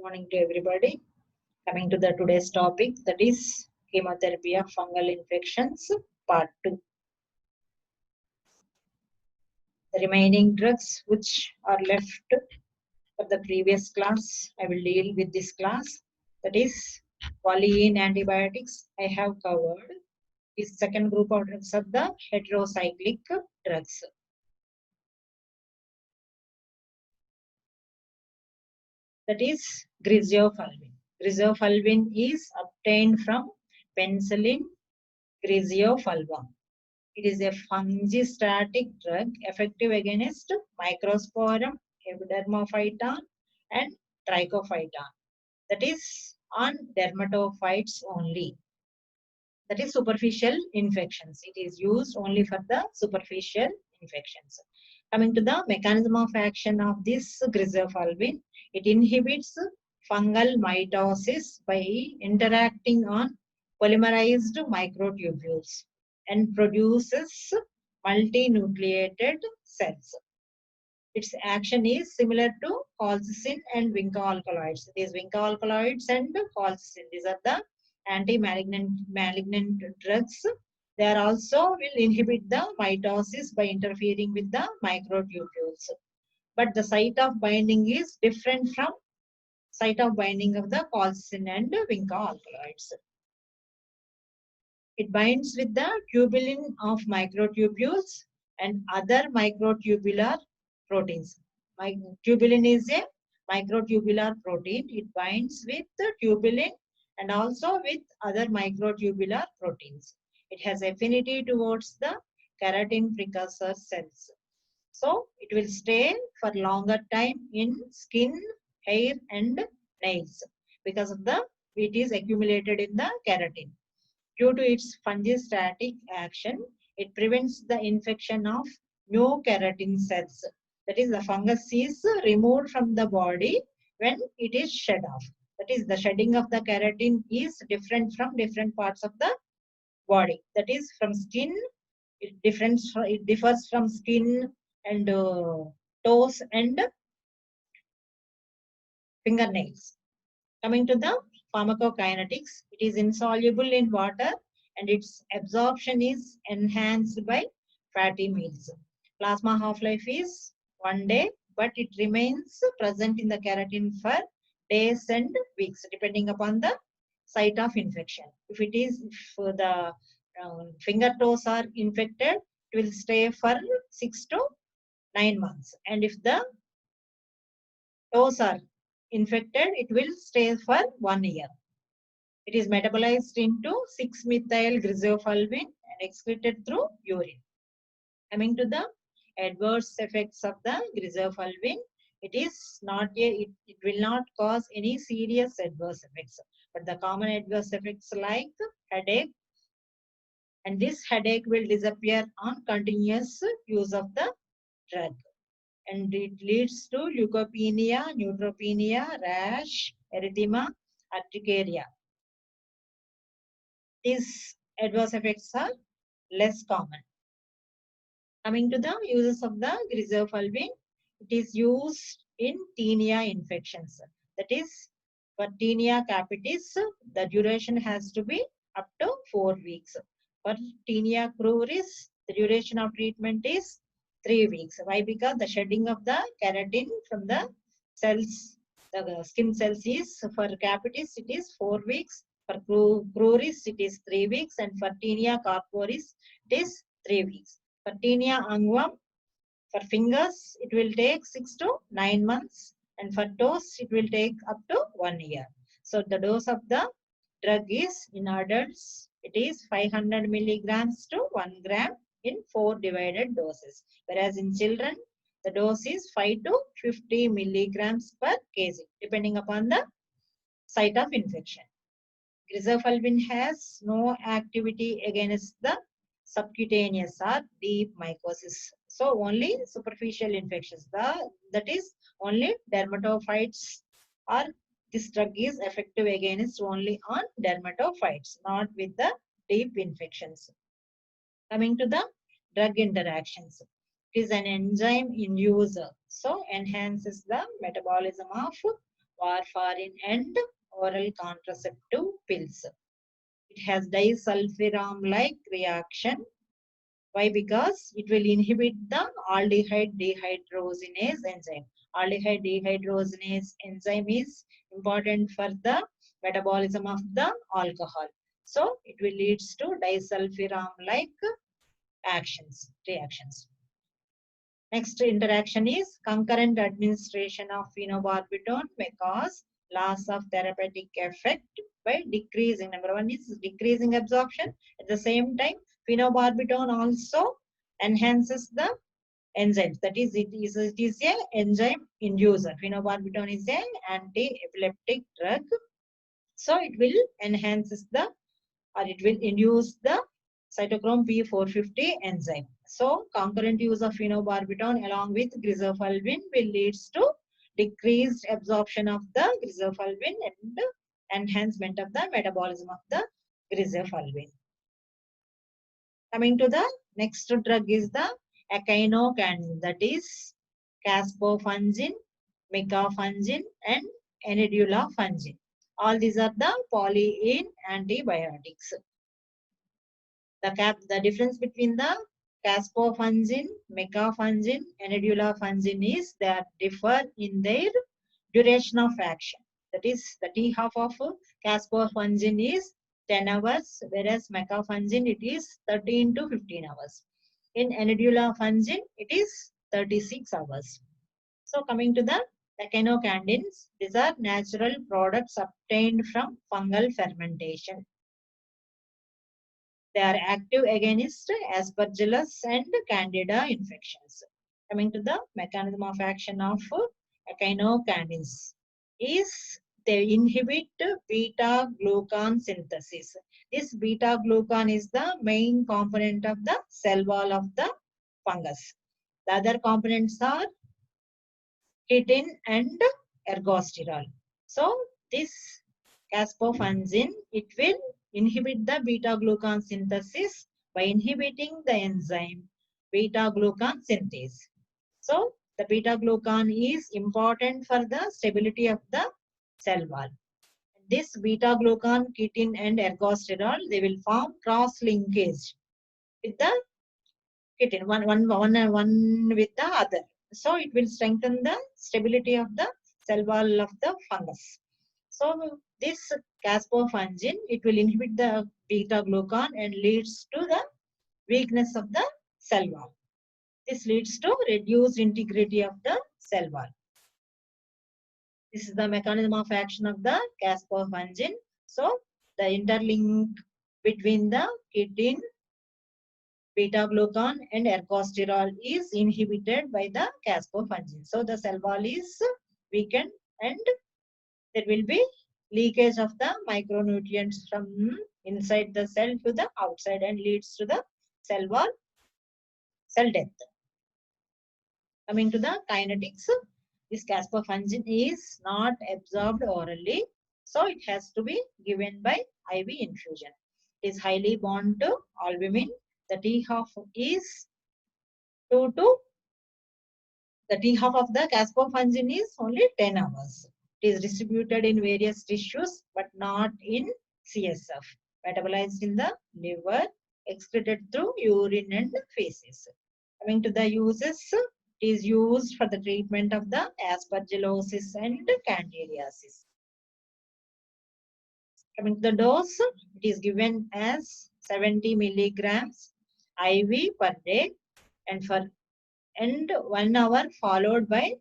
morning to everybody. Coming to the today's topic, that is chemotherapy of fungal infections, part 2. The remaining drugs which are left for the previous class, I will deal with this class. That is polyene antibiotics. I have covered this second group of drugs of the heterocyclic drugs. That is griseofulvum. Griseofulvum is obtained from pencillium griseofulvum. It is a fungistatic drug effective against microsporum, epidermophyton, and trichophyton. That is on dermatophytes only. That is superficial infections. It is used only for the superficial infections. Coming to the mechanism of action of this griseofulvum, it inhibits fungal mitosis by interacting on polymerised microtubules and produces multinucleated cells. Its action is similar to colchicine and vinca alkaloids. These vinca alkaloids and colchicine, these are the anti-malignant drugs. They are also will inhibit the mitosis by interfering with the microtubules. But the site of binding is different from site of binding of the colchicine and vinca alkaloids. It binds with the tubulin of microtubules and other microtubular proteins. Tubulin is a microtubular protein. It binds with the tubulin and also with other microtubular proteins. It has affinity towards the keratin precursor cells. So it will stay for longer time in skin, hair and nails because of it is accumulated in the keratin. Due to its fungistatic action, it prevents the infection of new keratin cells. That is, the fungus is removed from the body when it is shed off. That is, the shedding of the keratin is different from different parts of the body. That is, from skin, it differs from skin and toes and fingernails. Coming to the pharmacokinetics, it is insoluble in water and its absorption is enhanced by fatty meals. Plasma half-life is 1 day, but it remains present in the keratin for days and weeks, depending upon the site of infection. If the finger toes are infected, it will stay for 6 to 9 months. And if the toes are infected, it will stay for 1 year. It is metabolized into 6-methyl griseofulvum and excreted through urine. Coming to the adverse effects of the griseofulvum, it will not cause any serious adverse effects. But the common adverse effects like headache, and this headache will disappear on continuous use of the drug. And it leads to leukopenia, neutropenia, rash, erythema, urticaria. These adverse effects are less common. Coming to the uses of the griseofulvum, it is used in tinea infections. That is, for tinea capitis, the duration has to be up to 4 weeks. For tinea cruris, the duration of treatment is 3 weeks. Why? Because the shedding of the keratin from the cells, the skin cells is, for capitis it is 4 weeks, for cruris it is 3 weeks, and for tinea corporis it is 3 weeks. For tinea unguum, for fingers it will take 6 to 9 months, and for toes it will take up to 1 year. So the dose of the drug is, in adults it is 500 milligrams to 1 gram in 4 divided doses, whereas in children the dose is 5 to 50 milligrams per kg, depending upon the site of infection. Griseofulvum has no activity against the subcutaneous or deep mycosis. So only superficial infections, that is only dermatophytes, or this drug is effective against only on dermatophytes, not with the deep infections. Coming to the drug interactions, it is an enzyme inducer, so enhances the metabolism of warfarin, and oral contraceptive pills. It has disulfiram-like reaction. Why? Because it will inhibit the aldehyde dehydrogenase enzyme. Aldehyde dehydrogenase enzyme is important for the metabolism of the alcohol. So it will leads to disulfiram-like reactions. Next interaction is concurrent administration of phenobarbital may cause loss of therapeutic effect by decreasing. Number one is decreasing absorption. At the same time, phenobarbital also enhances the enzymes. That is, it is a enzyme inducer. Phenobarbital is an anti-epileptic drug. So it will enhances the, or it will induce the cytochrome P450 enzyme. So concurrent use of phenobarbital along with griseofulvum will leads to decreased absorption of the griseofulvum and enhancement of the metabolism of the griseofulvum. Coming to the next drug is the echinocandin, that is caspofungin, micafungin, and enidulafungin. All these are the polyene antibiotics. The difference between the caspofungin, micafungin, and enidulafungin is that differ in their duration of action. That is, the T half of caspofungin is 10 hours, whereas micafungin it is 13 to 15 hours. In enidulafungin, it is 36 hours. So coming to the echinocandins, these are natural products obtained from fungal fermentation. They are active against Aspergillus and Candida infections. Coming to the mechanism of action of echinocandins is they inhibit beta glucan synthesis. This beta glucan is the main component of the cell wall of the fungus. The other components are chitin and ergosterol. So this caspofungin, it will inhibit the beta glucan synthesis by inhibiting the enzyme beta glucan synthase. So the beta glucan is important for the stability of the cell wall. This beta glucan, chitin and ergosterol, they will form cross linkage with the chitin, one with the other. So it will strengthen the stability of the cell wall of the fungus. So this caspofungin, it will inhibit the beta glucan and leads to the weakness of the cell wall. This leads to reduced integrity of the cell wall. This is the mechanism of action of the caspofungin. So the interlink between the chitin, beta glucan and ergosterol is inhibited by the caspofungin. So the cell wall is weakened and there will be leakage of the micronutrients from inside the cell to the outside and leads to the cell wall cell death. Coming to the kinetics, this caspofungin is not absorbed orally, so it has to be given by IV infusion. It is highly bound to albumin. The T half is 2 to the T half of the caspofungin is only 10 hours. It is distributed in various tissues but not in CSF. Metabolized in the liver, excreted through urine and feces. Coming to the uses, it is used for the treatment of the aspergillosis and candidiasis. Coming to the dose, it is given as 70 milligrams IV per day and 1 hour followed by,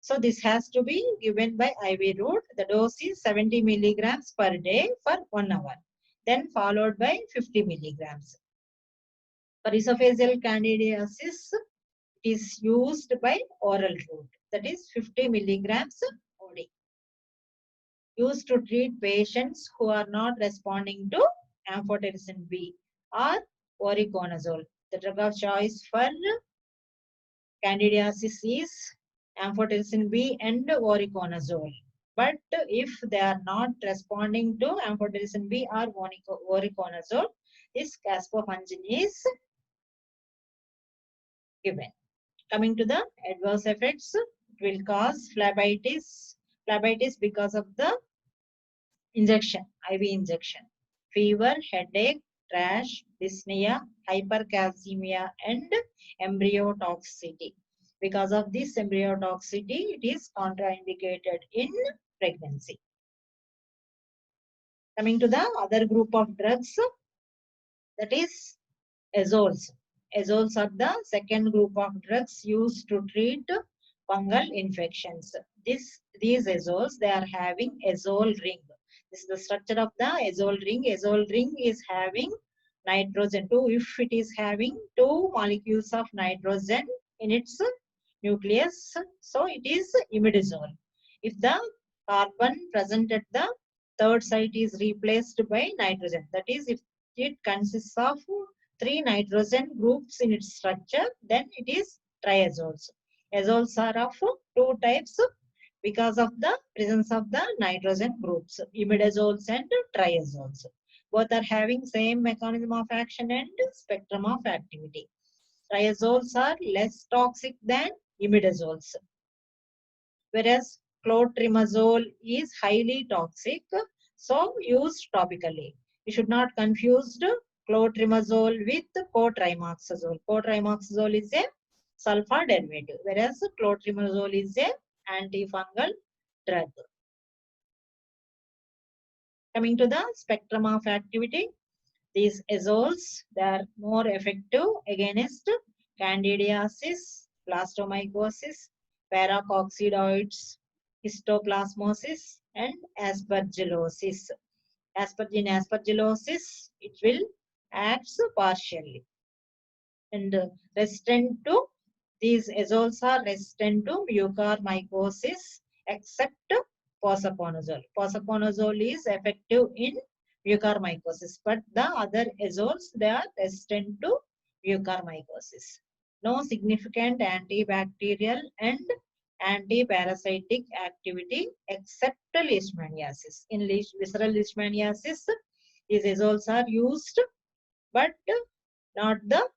so this has to be given by IV route. The dose is 70 milligrams per day for 1 hour, then followed by 50 milligrams. For esophageal candidiasis, it is used by oral route, that is 50 milligrams OD. Used to treat patients who are not responding to amphotericin B or voriconazole. The drug of choice for candidiasis is amphotericin B and voriconazole. But if they are not responding to amphotericin B or voriconazole, this caspofungin is given. Coming to the adverse effects, it will cause phlebitis, Phlebitis because of the injection, IV injection. Fever, headache, rash, dyspnea, hypercalcemia, and embryotoxicity. Because of this embryotoxicity, it is contraindicated in pregnancy. Coming to the other group of drugs, that is azoles. Azoles are the second group of drugs used to treat fungal infections. These azoles, they are having azole ring. This is the structure of the azole ring. Azole ring is having nitrogen. If it is having two molecules of nitrogen in its nucleus, so it is imidazole. If the carbon present at the third site is replaced by nitrogen, that is, if it consists of three nitrogen groups in its structure, then it is triazoles. Azoles are of two types because of the presence of the nitrogen groups, imidiazoles and triazoles. Both are having same mechanism of action and spectrum of activity. Triazoles are less toxic than imidiazoles, whereas clotrimazole is highly toxic, so used topically. You should not confuse clotrimazole with cotrimoxazole. Cotrimoxazole is a sulfur derivative, whereas clotrimazole is a antifungal drug. Coming to the spectrum of activity, these azoles, they are more effective against candidiasis, plastomycosis, paracoccidoids, histoplasmosis, and aspergillosis. In aspergillosis, it will act partially. And resistant to these azoles are resistant to mucormycosis except posaconazole. Posaconazole is effective in mucormycosis, but the other azoles, they are resistant to mucormycosis. No significant antibacterial and antiparasitic activity except leishmaniasis. In visceral leishmaniasis, these azoles are used, but not the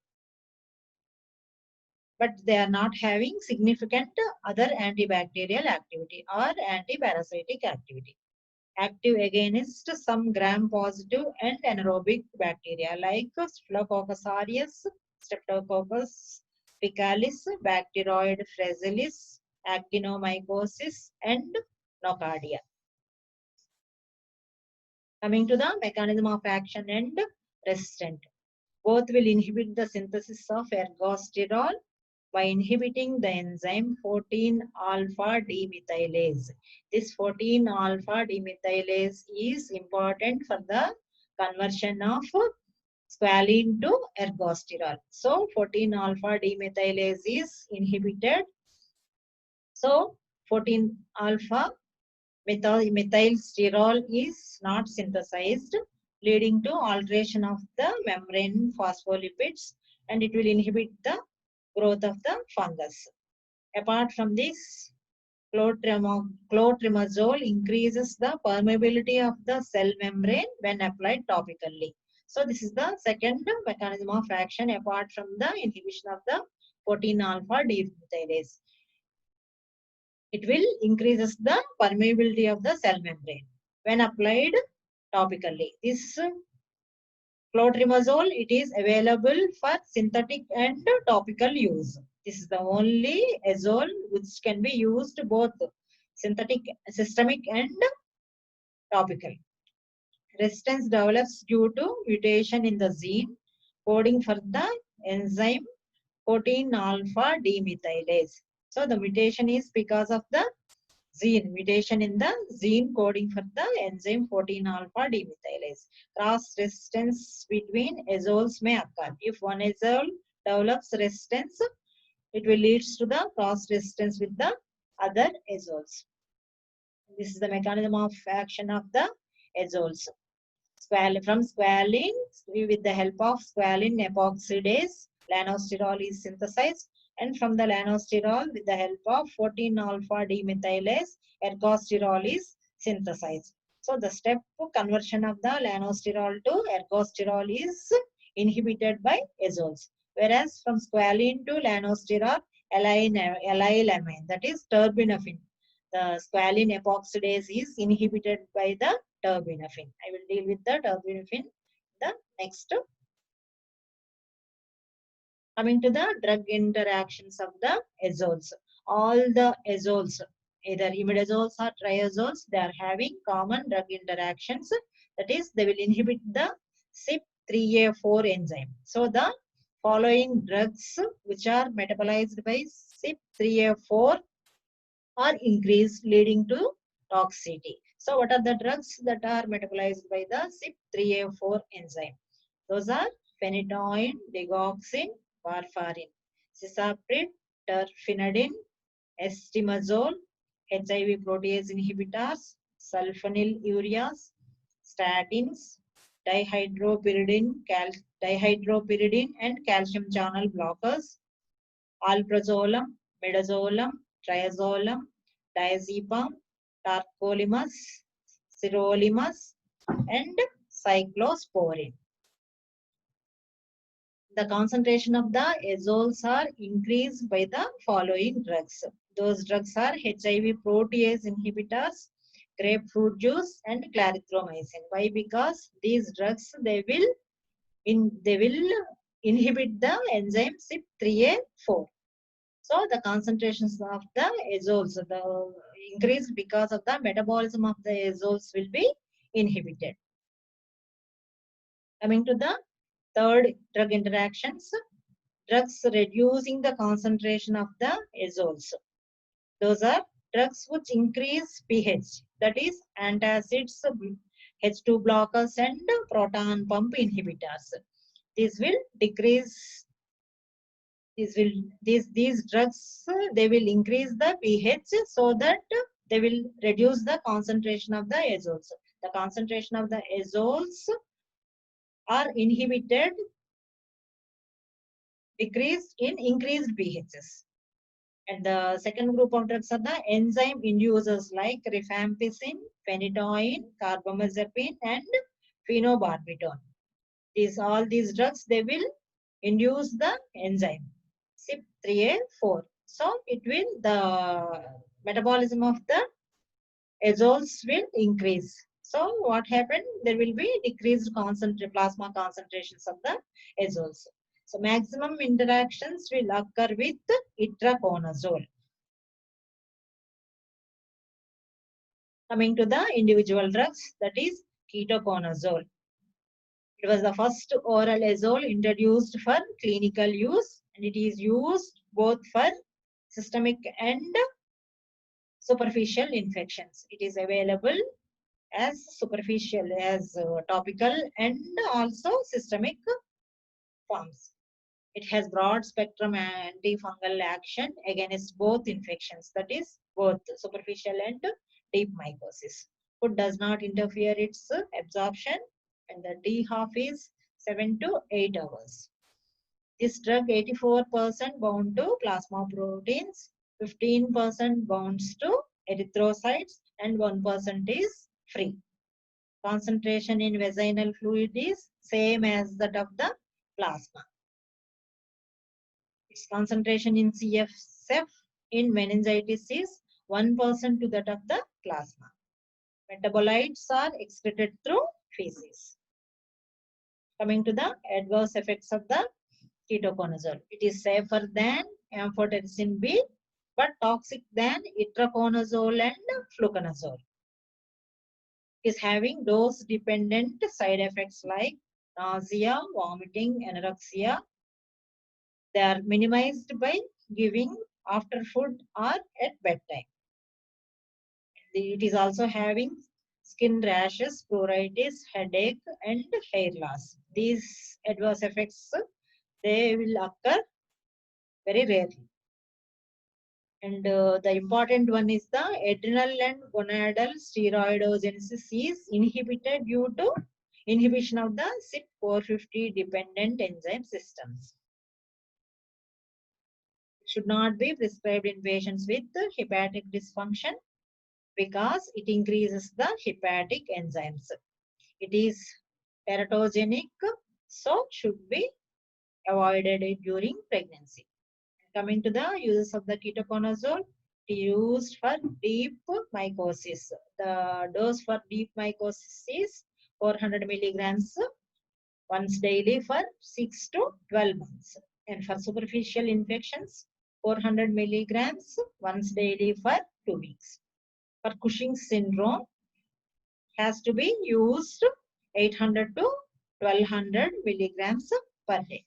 but they are not having significant other antibacterial activity or antiparasitic activity. Active against some gram-positive and anaerobic bacteria like Staphylococcus aureus, Streptococcus faecalis, Bacteroid fragilis, Actinomycosis, and Nocardia. Coming to the mechanism of action and resistant. Both will inhibit the synthesis of ergosterol by inhibiting the enzyme 14-alpha-demethylase. This 14-alpha-demethylase is important for the conversion of squalene to ergosterol. So 14-alpha-demethylase is inhibited. So 14-alpha-methylsterol is not synthesized, leading to alteration of the membrane phospholipids, and it will inhibit the growth of the fungus. Apart from this, clotrimazole increases the permeability of the cell membrane when applied topically. So this is the second mechanism of action apart from the inhibition of the 14-alpha-demethylase. It will increases the permeability of the cell membrane when applied topically. This clotrimazole, it is available for synthetic and topical use. This is the only azole which can be used both synthetic, systemic and topical. Resistance develops due to mutation in the gene coding for the enzyme 14-alpha-demethylase. So the mutation is because of the mutation in the gene coding for the enzyme 14-alpha-demethylase. Cross resistance between azoles may occur. If one azole develops resistance, it will lead to the cross resistance with the other azoles. This is the mechanism of action of the azoles. From squalene, with the help of squalene epoxidase, lanosterol is synthesized, and from the lanosterol, with the help of 14-alpha-demethylase, ergosterol is synthesized. So the step conversion of the lanosterol to ergosterol is inhibited by azoles. Whereas from squalene to lanosterol, allylamine, that is terbinafine. The squalene epoxidase is inhibited by the terbinafine. I will deal with the terbinafine the next. Coming to the drug interactions of the azoles. All the azoles, either imidazoles or triazoles, they are having common drug interactions. That is, they will inhibit the CYP3A4 enzyme. So the following drugs which are metabolized by CYP3A4 are increased, leading to toxicity. So what are the drugs that are metabolized by the CYP3A4 enzyme? Those are phenytoin, digoxin, warfarin, cisapride, terfenadine, estimazole, HIV protease inhibitors, sulfonylureas, statins, dihydropyridine and calcium channel blockers, alprazolam, midazolam, triazolam, diazepam, tacrolimus, sirolimus, and cyclosporine. The concentration of the azoles are increased by the following drugs. Those drugs are HIV protease inhibitors, grapefruit juice, and clarithromycin. Why? Because these drugs they will inhibit the enzyme CYP3A4. So the concentrations of the azoles, the increased because of the metabolism of the azoles will be inhibited. Coming to the third drug interactions, drugs reducing the concentration of the azoles. Those are drugs which increase pH, that is antacids, H2 blockers, and proton pump inhibitors. These will decrease. These drugs they will increase the pH so that they will reduce the concentration of the azoles. The concentration of the azoles are inhibited, decreased in increased pHs. And the second group of drugs are the enzyme inducers like rifampicin, phenytoin, carbamazepine, and phenobarbital. All these drugs they will induce the enzyme CYP3A4. So the metabolism of the azoles will increase. So what happened? There will be decreased plasma concentrations of the azoles. So maximum interactions will occur with itraconazole. Coming to the individual drugs, that is ketoconazole. It was the first oral azole introduced for clinical use, and it is used both for systemic and superficial infections. It is available as superficial, as topical, and also systemic forms. It has broad spectrum anti-fungal action against both infections, that is both superficial and deep mycosis. Food does not interfere its absorption, and the T half is 7 to 8 hours. This drug 84% bound to plasma proteins, 15% bonds to erythrocytes, and 1% is free. Concentration in vaginal fluid is same as that of the plasma. Its concentration in CSF in meningitis is 1% to that of the plasma. Metabolites are excreted through feces. Coming to the adverse effects of the ketoconazole. It is safer than amphotericin B, but toxic than itraconazole and fluconazole. It is having dose-dependent side effects like nausea, vomiting, anorexia. They are minimized by giving after food or at bedtime. It is also having skin rashes, pruritus, headache, and hair loss. These adverse effects, they will occur very rarely. And the important one is the adrenal and gonadal steroidogenesis is inhibited due to inhibition of the CYP450 dependent enzyme systems. It should not be prescribed in patients with hepatic dysfunction because it increases the hepatic enzymes. It is teratogenic, so should be avoided during pregnancy. Coming to the uses of the ketoconazole, Used for deep mycosis. The dose for deep mycosis is 400 milligrams once daily for 6 to 12 months. And for superficial infections, 400 milligrams once daily for 2 weeks. For Cushing's syndrome, has to be used 800 to 1200 milligrams per day.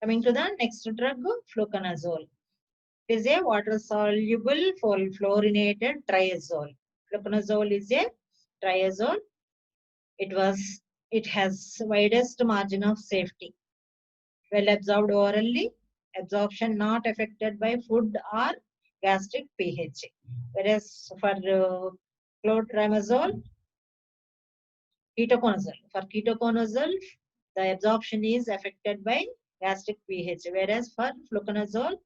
Coming to the next drug, fluconazole. It is a water-soluble fluorinated triazole. Fluconazole is a triazole. It has widest margin of safety. Well absorbed orally, absorption not affected by food or gastric pH. Whereas for clotrimazole, ketoconazole. For ketoconazole, the absorption is affected by gastric pH. Whereas for fluconazole,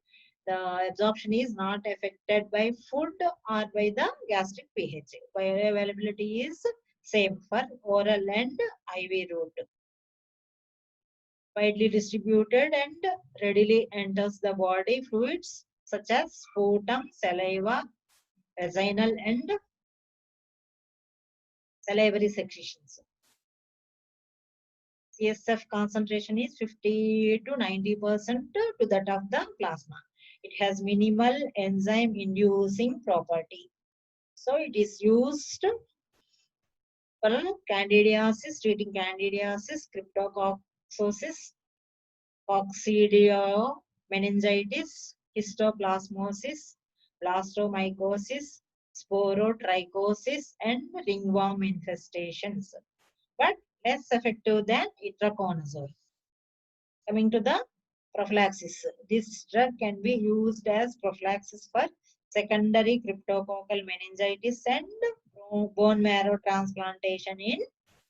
the absorption is not affected by food or by the gastric pH. Bioavailability is same for oral and IV route. Widely distributed and readily enters the body fluids such as sputum, saliva, vaginal and salivary secretions. CSF concentration is 50 to 90% to that of the plasma. It has minimal enzyme inducing property. So it is used for candidiasis, treating candidiasis, cryptococcosis, coccidiomeningitis, histoplasmosis, blastomycosis, sporotrichosis, and ringworm infestations, but less effective than itraconazole. Coming to the prophylaxis, this drug can be used as prophylaxis for secondary cryptococcal meningitis and bone marrow transplantation in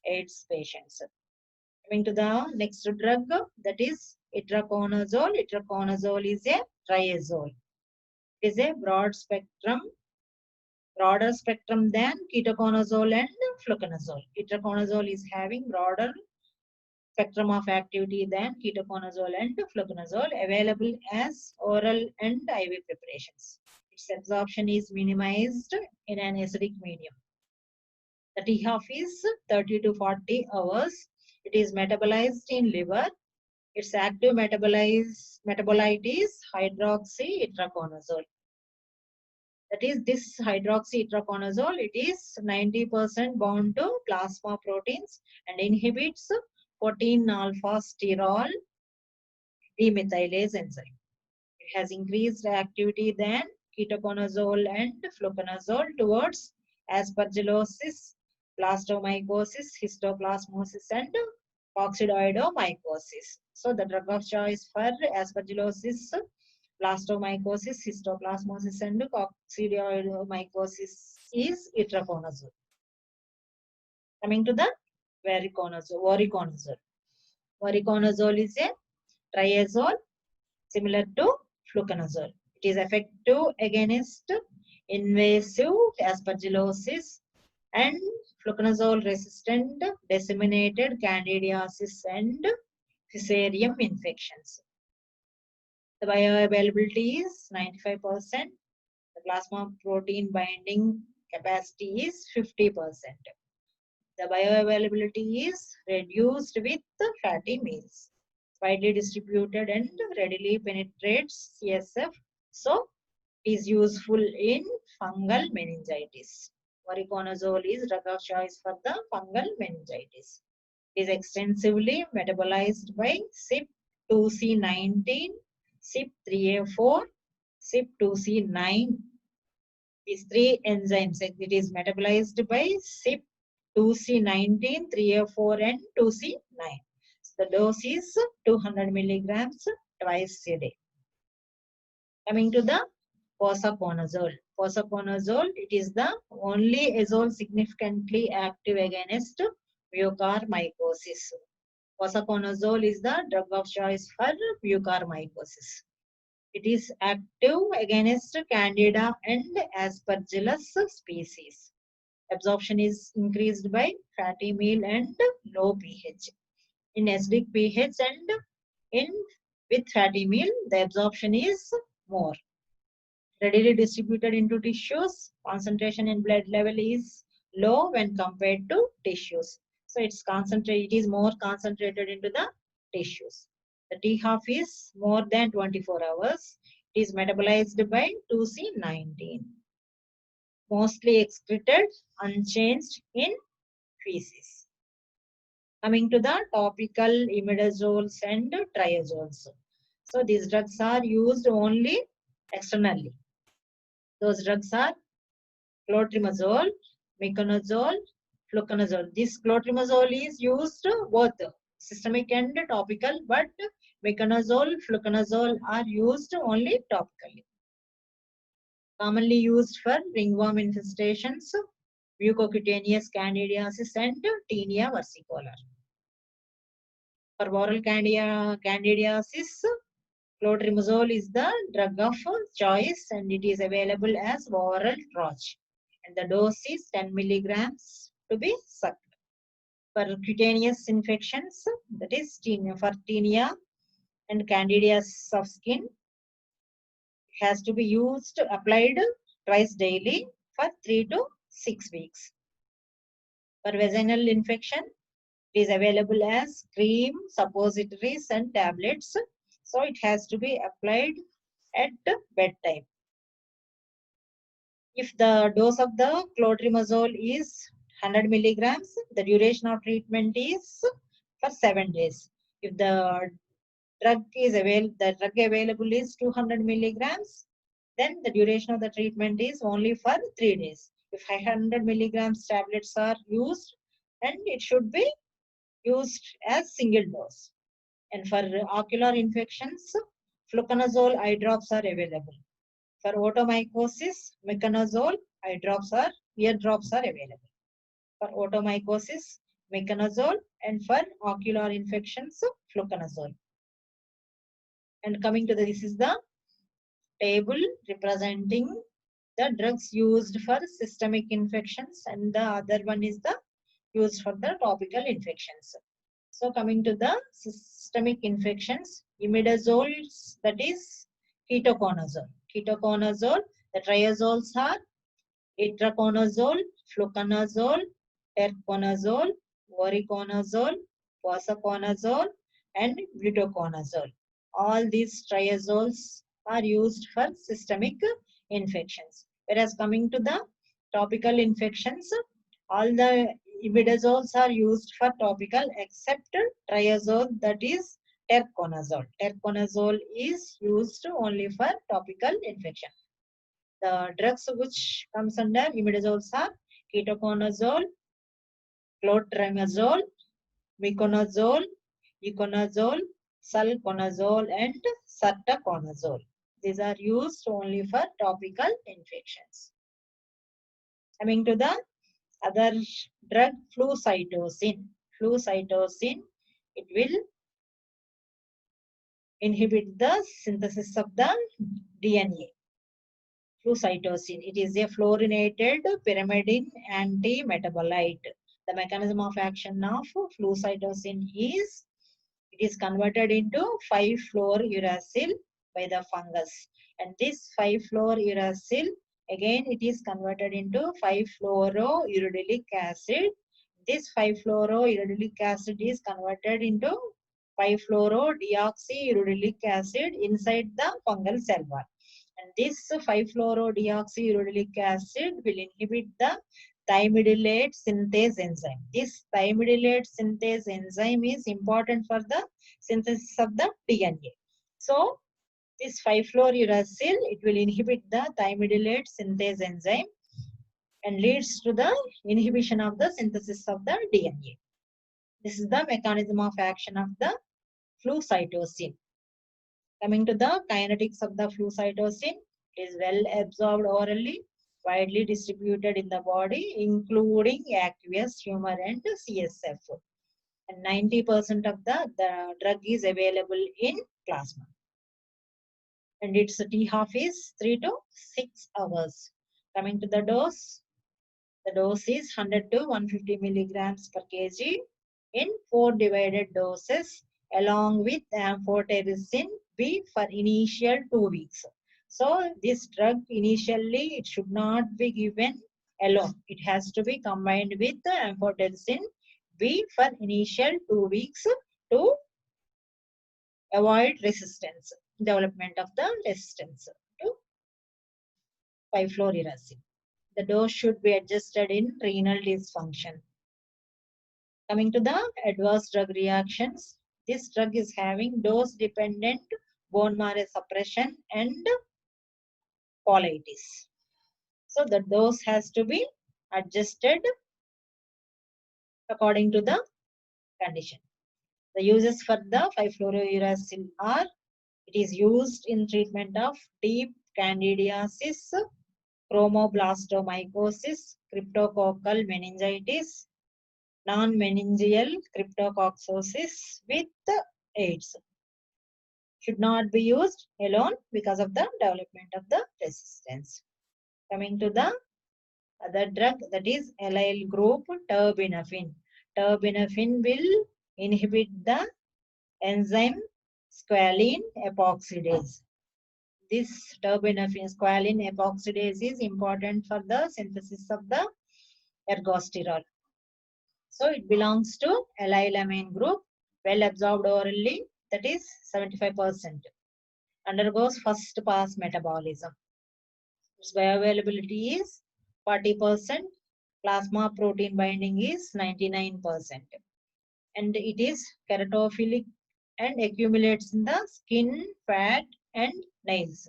AIDS patients. Coming to the next drug, that is itraconazole. Itraconazole is a triazole. It is a broader spectrum than ketoconazole and fluconazole. Itraconazole is having broader spectrum of activity than ketoconazole and fluconazole, available as oral and IV preparations. Its absorption is minimized in an acidic medium. The T-half is 30 to 40 hours. It is metabolized in liver. Its active metabolite is hydroxyitraconazole. That is, this hydroxyitraconazole, it is 90% bound to plasma proteins and inhibits 14-alpha-sterol demethylase enzyme. It has increased activity than ketoconazole and fluconazole towards aspergillosis, blastomycosis, histoplasmosis, and coccidioidomycosis. So the drug of choice for aspergillosis, blastomycosis, histoplasmosis, and coccidioidomycosis is itraconazole. Coming to the voriconazole. Voriconazole is a triazole similar to fluconazole. It is effective against invasive aspergillosis and fluconazole resistant disseminated candidiasis and fusarium infections. The bioavailability is 95%. The plasma protein binding capacity is 50%. The bioavailability is reduced with fatty meals. Widely distributed and readily penetrates CSF, so it is useful in fungal meningitis. Voriconazole is drug of choice for the fungal meningitis. It is extensively metabolized by CYP2C9, CYP3A4, CYP2C9. These three enzymes, it is metabolized by CYP2C19, 3A4, and 2C9. The dose is 200 milligrams twice a day. Coming to the posaconazole. Posaconazole, it is the only azole significantly active against mucormycosis. Posaconazole is the drug of choice for mucormycosis. It is active against Candida and Aspergillus species. Absorption is increased by fatty meal and low pH. In acidic pH and with fatty meal, the absorption is more. Readily distributed into tissues, concentration in blood level is low when compared to tissues. So it is more concentrated into the tissues. The T half is more than 24 hours. It is metabolized by 2C19. Mostly excreted, unchanged in feces. Coming to the topical imidiazoles and triazoles. So these drugs are used only externally. Those drugs are clotrimazole, miconazole, fluconazole. This clotrimazole is used both systemic and topical, but miconazole, fluconazole are used only topically. Commonly used for ringworm infestations, mucocutaneous candidiasis, and tinea versicolor. For oral candidiasis, clotrimazole is the drug of choice and it is available as oral droge. And the dose is 10 milligrams to be sucked. For cutaneous infections, that is for tinea and candidiasis of skin, it has to be applied twice daily for 3 to 6 weeks. For vaginal infection, it is available as cream, suppositories, and tablets. So it has to be applied at bedtime. If the dose of the clotrimazole is 100 milligrams, the duration of treatment is for 7 days. If the drug available is 200 milligrams, then the duration of the treatment is only for 3 days. If 500 milligrams tablets are used, and it should be used as single dose. And for ocular infections, fluconazole eye drops are available. For otomycosis, miconazole eye drops or ear drops are available. For otomycosis, miconazole, and for ocular infections, fluconazole. And coming to this is the table representing the drugs used for systemic infections, and the other one is the used for the topical infections. So coming to the systemic infections, imidazoles, that is ketoconazole. Ketoconazole, the triazoles are itraconazole, fluconazole, terconazole, voriconazole, posaconazole, and butoconazole. All these triazoles are used for systemic infections. Whereas coming to the topical infections, all the imidazoles are used for topical except triazole, that is terconazole. Terconazole is used only for topical infection. The drugs which comes under imidazoles are ketoconazole, clotrimazole, miconazole, iconazole, sulconazole, and sertaconazole. These are used only for topical infections. Coming to the other drug, flucytosine. Flucytosine, it will inhibit the synthesis of the DNA. Flucytosine, it is a fluorinated pyrimidine anti-metabolite. The mechanism of action of flucytosine is it is converted into 5-fluorouracil by the fungus. And this 5-fluorouracil, again, it is converted into 5-fluorouridylic acid. This 5-fluorouridylic acid is converted into 5-fluorodeoxyuridylic acid inside the fungal cell wall. And this 5-fluorodeoxyuridylic acid will inhibit the thymidylate synthase enzyme. This thymidylate synthase enzyme is important for the synthesis of the DNA. So, this 5-fluorouracil, it will inhibit the thymidylate synthase enzyme and leads to the inhibition of the synthesis of the DNA. This is the mechanism of action of the flucytosine. Coming to the kinetics of the flucytosine, it is well absorbed orally, widely distributed in the body, including aqueous, humor, and CSF. And 90% of the drug is available in plasma. And its T half is 3 to 6 hours. Coming to the dose is 100 to 150 milligrams per kg in 4 divided doses along with amphotericin B for initial 2 weeks. So this drug initially it should not be given alone. It has to be combined with amphotericin B for initial 2 weeks to avoid resistance, development of the resistance to pifluoracil. The dose should be adjusted in renal dysfunction. Coming to the adverse drug reactions, this drug is having dose-dependent bone marrow suppression and colitis. So the dose has to be adjusted according to the condition. The uses for the 5-fluorouracil are, it is used in treatment of deep candidiasis, chromoblastomycosis, cryptococcal meningitis, non-meningeal cryptococcosis with AIDS. Should not be used alone because of the development of the resistance. Coming to the other drug, that is allyl group terbinafine. Terbinafine will inhibit the enzyme squalene epoxidase. This terbinafine squalene epoxidase is important for the synthesis of the ergosterol. So it belongs to allylamine group, well absorbed orally, that is 75%. Undergoes first pass metabolism. Its bioavailability is 40%. Plasma protein binding is 99%. And it is keratophilic and accumulates in the skin, fat, and nails.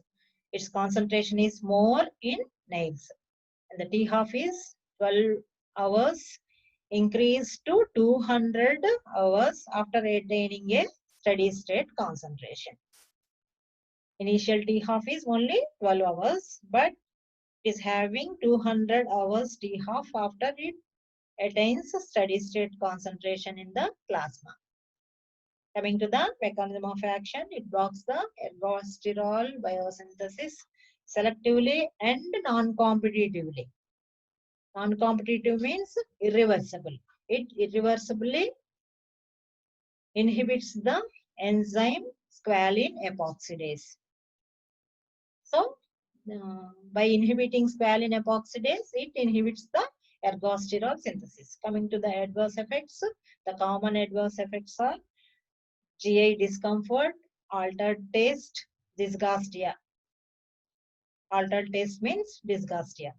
Its concentration is more in nails. And the T-half is 12 hours, increased to 200 hours after attaining a steady state concentration. Initial T-half is only 12 hours, but it is having 200 hours T-half after it attains steady state concentration in the plasma. Coming to the mechanism of action, it blocks the ergosterol biosynthesis selectively and non-competitively. Non-competitive means irreversible. It irreversibly inhibits the enzyme squalene epoxidase. So, by inhibiting squalene epoxidase, it inhibits the ergosterol synthesis. Coming to the adverse effects, the common adverse effects are GI discomfort, altered taste, dysgeusia. Altered taste means dysgeusia.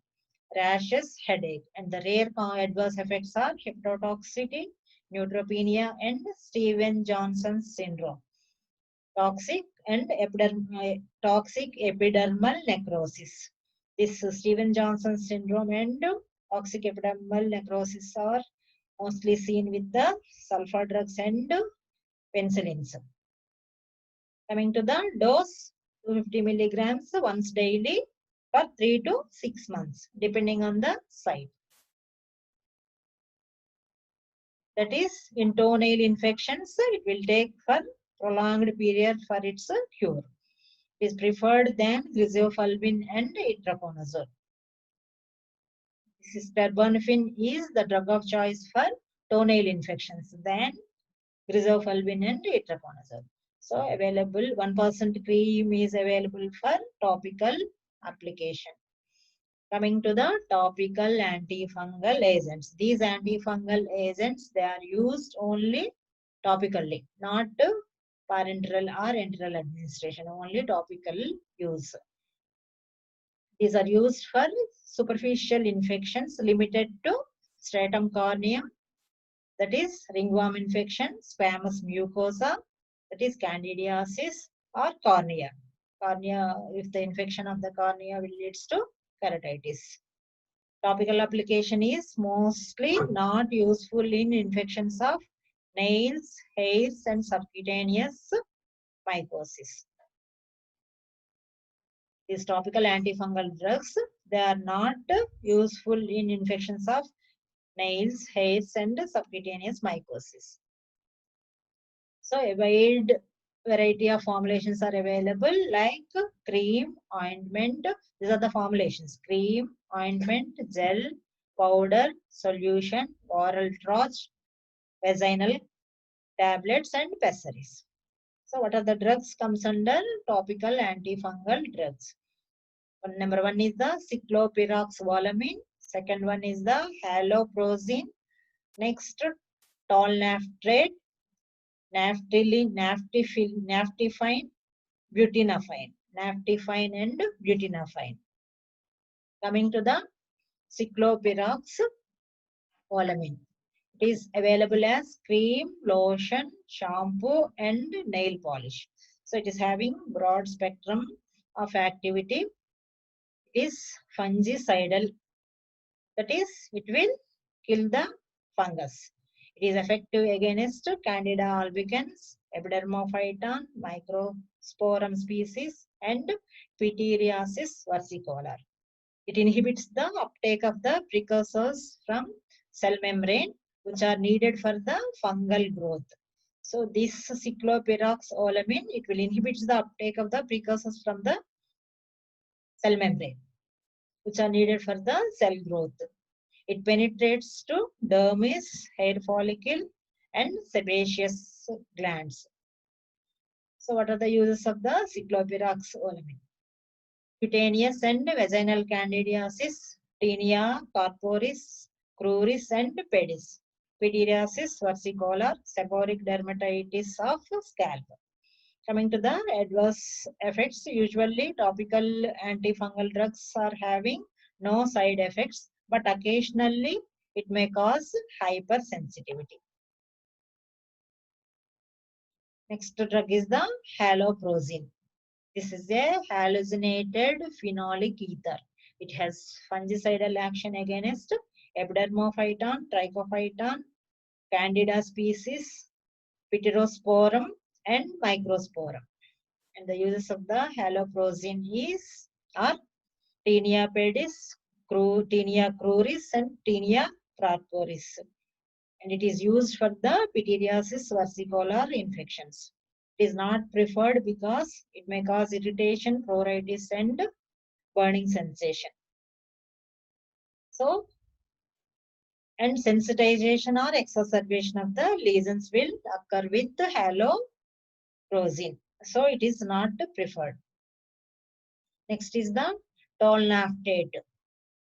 Rashes, headache, and the rare adverse effects are hepatotoxicity, neutropenia, and Stevens-Johnson syndrome. Toxic epidermal necrosis. This Stevens-Johnson syndrome and toxic epidermal necrosis are mostly seen with the sulfur drugs and penicillins. Coming to the dose, 250 milligrams once daily for 3 to 6 months, depending on the site. That is, in toenail infections, it will take for prolonged period for its cure. It is preferred than griseofulvum and itraconazole. This is terbinafine is the drug of choice for toenail infections than griseofulvum and itraconazole. So available 1% cream is available for topical application. Coming to the topical antifungal agents. These antifungal agents, they are used only topically, not parenteral or enteral administration, only topical use. These are used for superficial infections limited to stratum corneum, that is ringworm infection, squamous mucosa, that is candidiasis, or cornea. Cornea, if the infection of the cornea will leads to keratitis. Topical application is mostly not useful in infections of nails, hairs, and subcutaneous mycosis. These topical antifungal drugs, they are not useful in infections of nails, hairs, and subcutaneous mycosis. So a wide variety of formulations are available like cream, ointment. These are the formulations: cream, ointment, gel, powder, solution, oral drops, vaginal tablets, and pessaries. So what are the drugs comes under topical antifungal drugs? Number one is the cyclopyroxyvolamine. Second one is the haloprogin. Next, tolnaftrate, naphthalene, naftifine, butynophine. Naftifine and butynophine. Coming to the cyclopyroxyvolamine. It is available as cream, lotion, shampoo, and nail polish. So it is having broad spectrum of activity. It is fungicidal. That is, it will kill the fungus. It is effective against Candida albicans, epidermophyton, microsporum species, and Pityriasis versicolor. It inhibits the uptake of the precursors from cell membrane, which are needed for the fungal growth. So this cyclopyroxyvolamine, it will inhibit the uptake of the precursors from the cell membrane, which are needed for the cell growth. It penetrates to dermis, hair follicle, and sebaceous glands. So what are the uses of the cyclopyroxyvolamine? Cutaneous and vaginal candidiasis, tinea corporis, cruris, and pedis. Pityriasis versicolor, seborrheic dermatitis of scalp. Coming to the adverse effects, usually topical antifungal drugs are having no side effects, but occasionally it may cause hypersensitivity. Next drug is the haloprogin. This is a halogenated phenolic ether. It has fungicidal action against epidermophyton, trichophyton, Candida species, Pterosporum, and microsporum. And the uses of the haloprogin are tinea pedis, tinea cruris, and tinea corporis. And it is used for the pityriasis versicolor infections. It is not preferred because it may cause irritation, pruritus, and burning sensation. So, and sensitization or exacerbation of the lesions will occur with haloprogin. So, it is not preferred. Next is the tolnaftrate.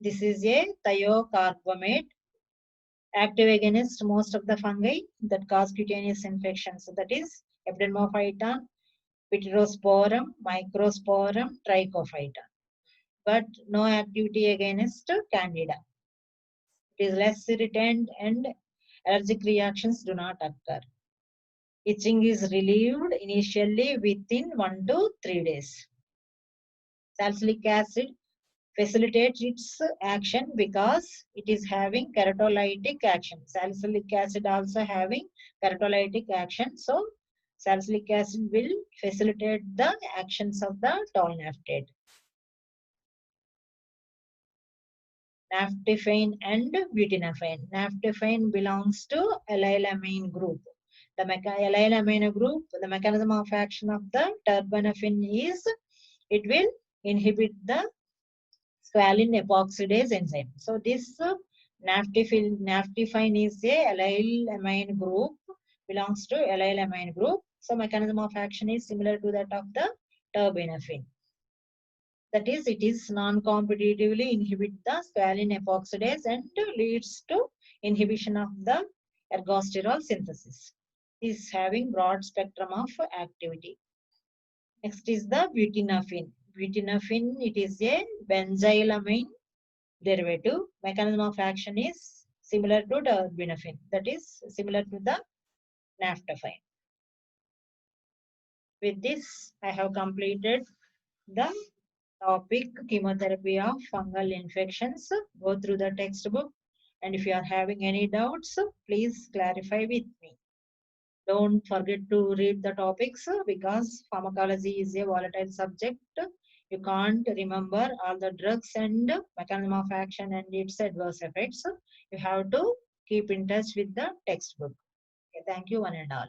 This is a thiocarbamate, active against most of the fungi that cause cutaneous infections. So that is epidermophyton, Pterosporum, microsporum, trichophyton. But no activity against Candida. It is less irritant and allergic reactions do not occur. Itching is relieved initially within 1 to 3 days. Salicylic acid facilitates its action because it is having keratolytic action. Salicylic acid also having keratolytic action. So, salicylic acid will facilitate the actions of the tolnaftrate. Naftifine and butynophine. Naftifine belongs to allylamine group. The allylamine group, the mechanism of action of the terbinafine is it will inhibit the squalene epoxidase enzyme. So this naftifine is a allylamine group, belongs to allylamine group. So mechanism of action is similar to that of the terbinafine. That is, it is non-competitively inhibit the squalene epoxidase and leads to inhibition of the ergosterol synthesis. Is having broad spectrum of activity. Next is the butynophine. Butynophine, it is a benzylamine derivative. Mechanism of action is similar to terbinafine. That is similar to the naftifine. With this, I have completed the topic chemotherapy of fungal infections. Go through the textbook, and if you are having any doubts, please clarify with me. Don't forget to read the topics because pharmacology is a volatile subject. You can't remember all the drugs and mechanism of action and its adverse effects. You have to keep in touch with the textbook. Okay, thank you one and all.